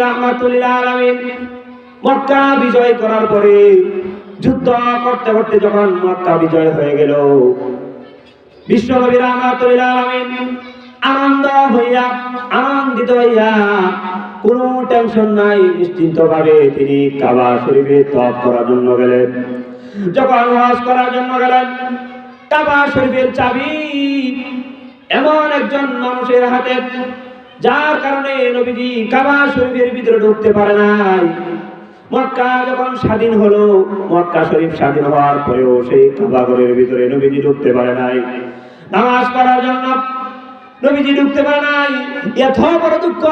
রাহমাতুল লিল আলামিন মক্কা বিজয় করার পরে যুদ্ধ করতে করতে যখন মক্কা বিজয় হয়ে গেল, বিশ্বনবী রাহমাতুল লিল আলামিন আনন্দিত হইয়া কোনো টেনশন নাই, নিশ্চিন্ত ভাবে তিনি কাবা শরীফে তওয়াফ করার জন্য গেলেন। যখন হজ করার জন্য গেলেন, কাবা শরীফের চাবি এমন একজন মানুষের হাতে, যার কারণে নবীজি কাবা শরীফের ভিতরে ঢুকতে পারে নাই। মক্কা যখন স্বাধীন হলো, মক্কা শরীফ স্বাধীন হওয়ার পরেও সেই কাবা ঘরের ভিতরে নবীজি ঢুকতে পারে নাই। নামাজ পড়ার জন্য নবীজি ঢুকতে পারে নাই। এত বড় দুঃখ,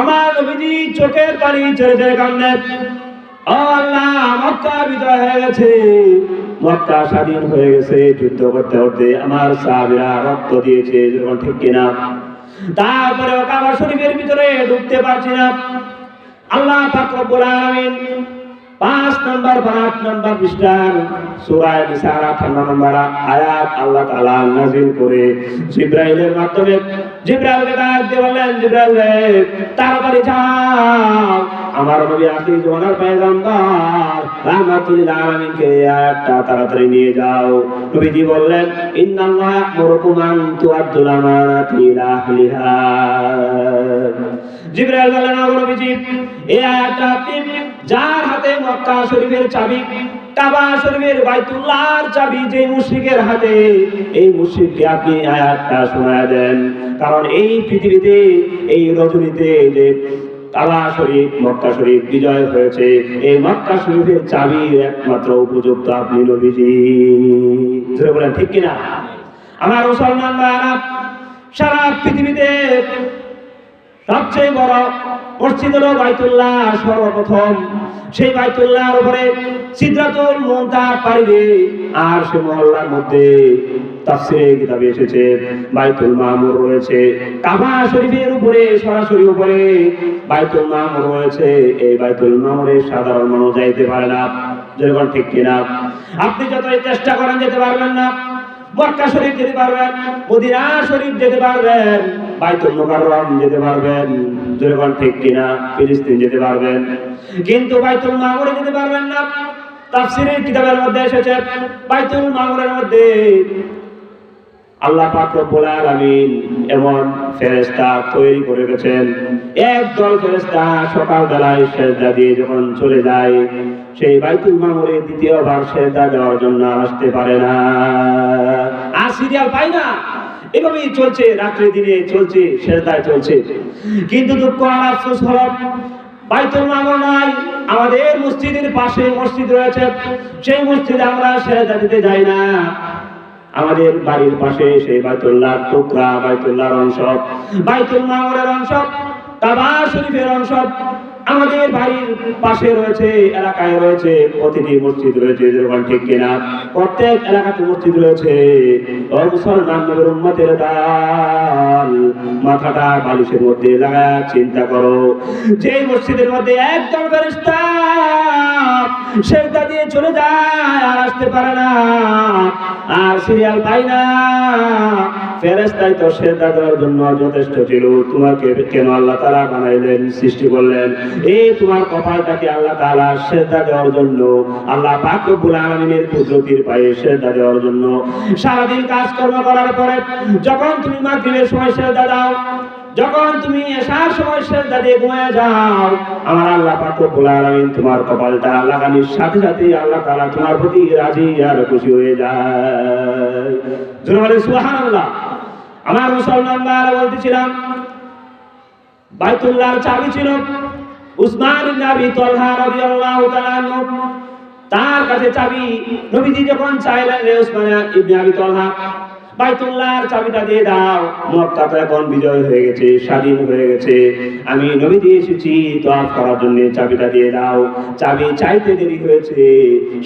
আমার নবীজি চোখের পানি ছেড়ে ছেড়ে কান্দেন, ও আল্লাহ, মক্কা বিজয় হয়ে গেছে, মক্কা স্বাধীন হয়ে গেছে, যুদ্ধ করতে করতে আমার সাহাবীরা রক্ত দিয়েছে, যখন ঠিক কিনা, তারপরে কাবা শরীফের ভিতরে ঢুকতে পারছি না। আল্লাহ পাক রব্বুল আলামিন 5 নম্বর 8 নম্বর পৃষ্ঠার সূরা নিসার 58 নম্বর আয়াত আল্লাহ তাআলা নাযিল করে জিবরাইলের মাধ্যমে জিবরাইলকে ডাক দিয়ে বললেন, জিবরাইল রে, তাড়াতাড়ি যাও, আমার নবী আখির জামানার পয়গম্বর রাহমাতুল লিল আলামিনকে আয়াতটা তাড়াতাড়ি নিয়ে যাও। নবীজি বললেন, ইন্নাল্লাহা ইয়া'মুরুকুম আন তু'আদ্দুল আমানাতি ইলা আহলিহা। জিবরাইল বললেন, ও নবীজি, এই আয়াতটা আপনি যার হাতে মক্কা শরীফের চাবি, কাবা শরীফের বাইতুল্লাহর চাবি যে মুশরিকের হাতে, এই মুশরিককে আপনি আয়াতটা শোনায় দেন। কারণ এই পৃথিবীতে এই রজনীতে যে কাবা শরীফ মক্কা শরীফ বিজয় হয়েছে, এই মক্কা শরীফের চাবির একমাত্র উপযুক্ত আপনি নবীজি। জোরে বলেন ঠিক কিনা? আমার মুসলমান ভাইরা, সারা পৃথিবীতে সবচেয়ে বড় মসজিদ হলো বাইতুল্লাহ। সর্বপ্রথম সেই বাইতুল্লাহর উপরে সিদরাতুল মুনতাহা পাড়ি, আর সে মহল্লার মধ্যে তাফসীরে কিতাবে এসেছে বাইতুল মামুর রয়েছে। কাবা শরীফের উপরে সরাসরি উপরে বাইতুল মামুর রয়েছে। এই বাইতুল মামুরে সাধারণ মানুষ যাইতে পারে না। যখন ঠিক কিনা? আপনি যতই চেষ্টা করেন যেতে পারবেন না। মক্কা শরীফ যেতে পারবেন, মদিনা শরীফ যেতে পারবেন, বাইতুল মুকাররম যেতে পারবেন, যখন ঠিক কিনা, ফিলিস্তিন যেতে পারবেন, কিন্তু বাইতুল মামুরে যেতে পারবেন না। তাফসীরের কিতাবের মধ্যে এসেছে বাইতুল মামুরের মধ্যে আল্লাহ পাক রব্বুল আলামিন এমন ফেরেশতা তৈরি করে রেখেছেন, একদল ফেরেশতা সকাল বেলায় সিজদা দিয়ে যখন চলে যায়, সেই বাইতুল মামুরে দ্বিতীয়বার সিজদা দেওয়ার জন্য আসতে পারে না, আর সিরিয়াল পায় না। এভাবেই চলছে, রাত্রি দিনে চলছে, সিজদায় চলছে। কিন্তু দুঃখ আর আফসোস হলো বাইতুল মামুর নাই। আমাদের মসজিদের পাশে মসজিদ রয়েছে, সেই মসজিদে আমরা সিজদা দিতে যাই না। আমাদের বাড়ির পাশে সেই বাইতুল্লাহর টুকরা, বাইতুল্লাহর অংশ, বাইতুল মামুরের অংশ, কাবা শরীফের অংশ আমাদের বাড়ির পাশে রয়েছে, এলাকায় রয়েছে, প্রতিটি মসজিদ রয়েছে। যেরকম ঠিক কিনা? প্রত্যেক এলাকাতে মসজিদ রয়েছে। ও মুসলমান নবীর উম্মতের দল, মাথাটা বালিশের মধ্যে লাগায় চিন্তা করো, যে মসজিদের মধ্যে একদল ফেরেশতা সিজদা দিয়ে চলে যায়, আর আসতে পারে না, আর সিরিয়াল পাই না। ফেরেশতাই তো সিজদা দেওয়ার জন্য যথেষ্ট ছিল, তোমাকে কেন আল্লাহ তাআলা বানাইলেন, সৃষ্টি করলেন? এই তোমার কপালটাকে আল্লাহ তাআলা সিজদা দেওয়ার জন্য, আল্লাহ পাক রব্বুল আলামিনের কুদরতের পায়ে সিজদা দেওয়ার জন্য। সারাদিন কাজকর্ম করার পরে যখন তুমি মাগরিবের সময় সিজদা দাও, যখন তুমি এশার সময় সিজদা দিয়ে ঘুমিয়ে যাও, আমার আল্লাহ পাক রব্বুল আলামিন তোমার কপালটা লাগানোর সাথে সাথে আল্লাহ তাআলা তোমার প্রতি রাজি আর খুশি হয়ে যায়। জোরে বলেন সুবহানাল্লাহ। আমার মুসলমান ভাইরা, বলতেছিলাম বাইতুল্লাহর চাবি ছিল উসমান ইবনে আবি তালহা রাদিয়াল্লাহু তাআলা আনহু, তার কাছে চাবি। নবীজি যখন চাইলেন, রে উসমান ইবনে আবি তালহা, বাইতুল্লাহর চাবিটা দিয়ে দাও, মক্কা তো এখন বিজয় হয়ে গেছে, স্বাধীন হয়ে গেছে, আমি নবীজি এসেছি তওয়াফ করার জন্য, চাবিটা দিয়ে দাও। চাবি চাইতে দেরি হয়েছে,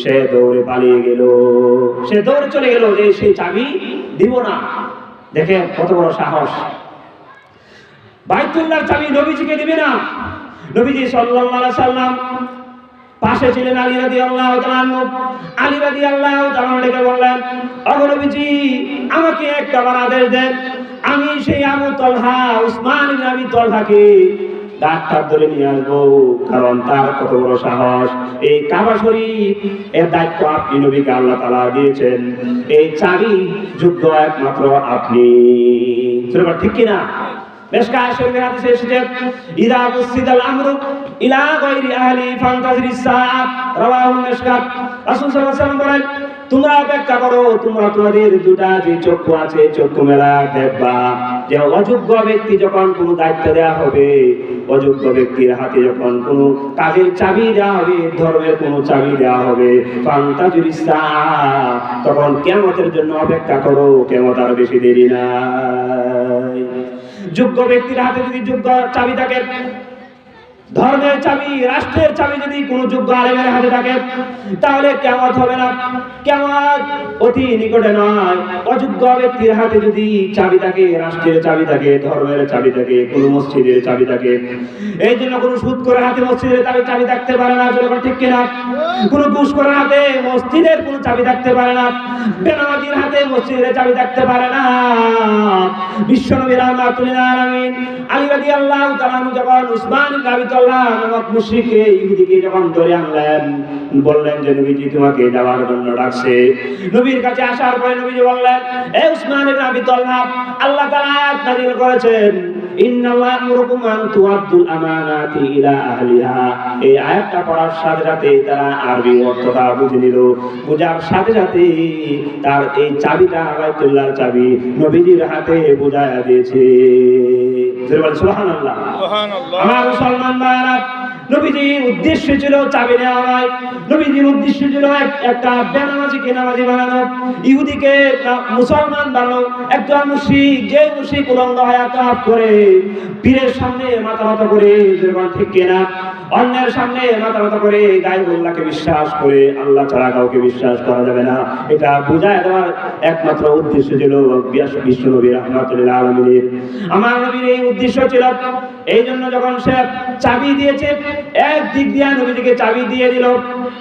সে দৌড়ে পালিয়ে গেল, সে দৌড়ে চলে গেল যে সেই চাবি দিব না। দেখেন কত বড় সাহস! বাইতুল্লাহর চাবি নবীজিকে দিবে না। নবীজি সাল্লাল্লাহু আলাইহি সাল্লাম পাশে ছিলেন আলী রাদিয়াল্লাহু তাআলা আনহু। আলী রাদিয়াল্লাহু তাআলা ডেকে বললেন, ওগো নবীজি, আমাকে একটা আদেশ দেন, আমি সেই আবু তালহা, উসমান ইবনে আবি তালহাকে ডাক্তার ধরে নিয়ে আসবো, কারণ তার কত বড় সাহস। এই কাবা শরীফ এর দায়িত্ব আপনি নবীকে আল্লাহ তাআলা দিয়েছেন, এই চাবি যোগ্য একমাত্র আপনি। ঠিক কিনা? মিশকাত শরীফের হাদিসে এসেছে, ইযা বুসিদাল আমরু ইলা গায়রি আহলি ফান্তাজিরিস সাআত, রাওয়াহুল মিশকাত। রাসূল সাল্লাল্লাহু আলাইহি ওয়াসাল্লাম বলেন, তোমরা অপেক্ষা করো, তোমরা তোমাদের দুটা যে চক্ষু আছে চক্ষু মেলা দেখবা যে অযোগ্য ব্যক্তি যখন কোনো দায়িত্ব দেওয়া হবে, অযোগ্য ব্যক্তির হাতে যখন কোনো কাজের চাবি দেওয়া হবে, ধর্মের কোনো চাবি দেওয়া হবে, ফান্তাজিরিস সাআত, তখন কিয়ামতের জন্য অপেক্ষা করো, কিয়ামত আর বেশি দেরি নাই। যোগ্য ব্যক্তির হাতে যদি যোগ্য চাবি থাকে, ধর্মের চাবি, রাষ্ট্রের চাবি যদি কোন যোগ্য আলেমের হাতে থাকে, তাহলে কিয়ামত হবে না, কিয়ামত অতি নিকটে নয়। অযোগ্য ব্যক্তির হাতে যদি চাবি থাকে, রাষ্ট্রের চাবি থাকে, ধর্মের চাবি থাকে, কোন মসজিদের চাবি থাকে, এই জন্য কোন সুদ করে হাতে মসজিদের চাবি থাকতে পারে না, যখন ঠিক কিনা? কোন ঘুষ করে হাতে মসজিদের কোন চাবি থাকতে পারে না, বেনামাজির হাতে মসজিদের চাবি থাকতে পারে না। বিশ্বনবী রাহমাতুল্লিল আলামিন আলী রাদিয়াল্লাহু তাআলা যখন উসমান ইবনে আবি তালহা নামক মুশরিককে ইহুদিকে যখন ধরে আনলেন, বললেন যে নবীজি তোমাকে যাওয়ার জন্য ডাকছে। নবীর কাছে আসার পরে নবীজি বললেন, হে উসমান ইবনে আবি তালহা, আল্লাহ তাআলা আয়াত নাযিল করেছেন, ইন্নাল্লাহা ইয়ামুরুকুম আন তুআদ্দুল আমানাতি ইলা আহলিহা। এই আয়াতটা পড়ার সাথে সাথে তারা আরবি অর্থটা বুঝে নিল, বোঝার সাথে সাথে তার এই চাবিটা বাইতুল্লাহর চাবি নবীজির হাতে বুঝায়া দিয়েছে। সুবহানাল্লাহ, সুবহানাল্লাহ। আমার মুসলমান ভাইরা, নবীজির উদ্দেশ্য ছিল চাবি নেওয়া নয়, নবীজির উদ্দেশ্য ছিল একটা বেনামাজিকে নামাজি বানানো, ইহুদিকে মুসলমান বানানো। একজন মুশরিক, যে মুশরিক উলঙ্গ হয়ে তাওয়াফ করে, পীরের সামনে মাথা নত করে, যেমন ঠিক কিনা, অন্যের সামনে মাথা নত করে, গায়বুল্লাহকে বিশ্বাস করে, আল্লাহ ছাড়া কাউকে বিশ্বাস করা যাবে না, এটা বুঝায় দেওয়ার একমাত্র উদ্দেশ্য ছিল বিশ্বনবী রাহমাতুল্লিল আলামিনের। আমার নবীর এই উদ্দেশ্য ছিল। এই জন্য যখন সে চাবি দিয়েছে, এক দিক দিয়া নবীজিকে চাবি দিয়ে দিল,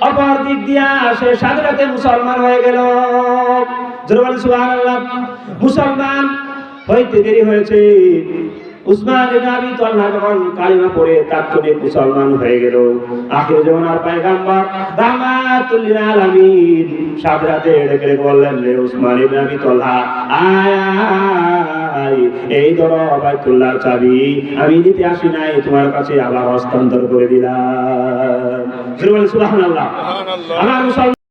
অপর দিক দিয়া সে সাথে সাথে মুসলমান হয়ে গেল। সুবহানাল্লাহ। মুসলমান হইতে দেরি হয়েছে। উসমান ইবনে আবি তালহা যখন কালিমা পড়ে তাৎক্ষণিক মুসলমান হয়ে গেল, আখির জামানার পয়গম্বর রাহমাতুল লিল আলামিন সাথে সাথে ডেকে বললেন, রে উসমান ইবনে আবি তালহা, আয় এই ধরো বাইতুল্লাহর চাবি, আমি নিতে আসি নাই, তোমার কাছে আবার হস্তান্তর করে দিলাম। সুবহানাল্লাহ। আমার মুসলমান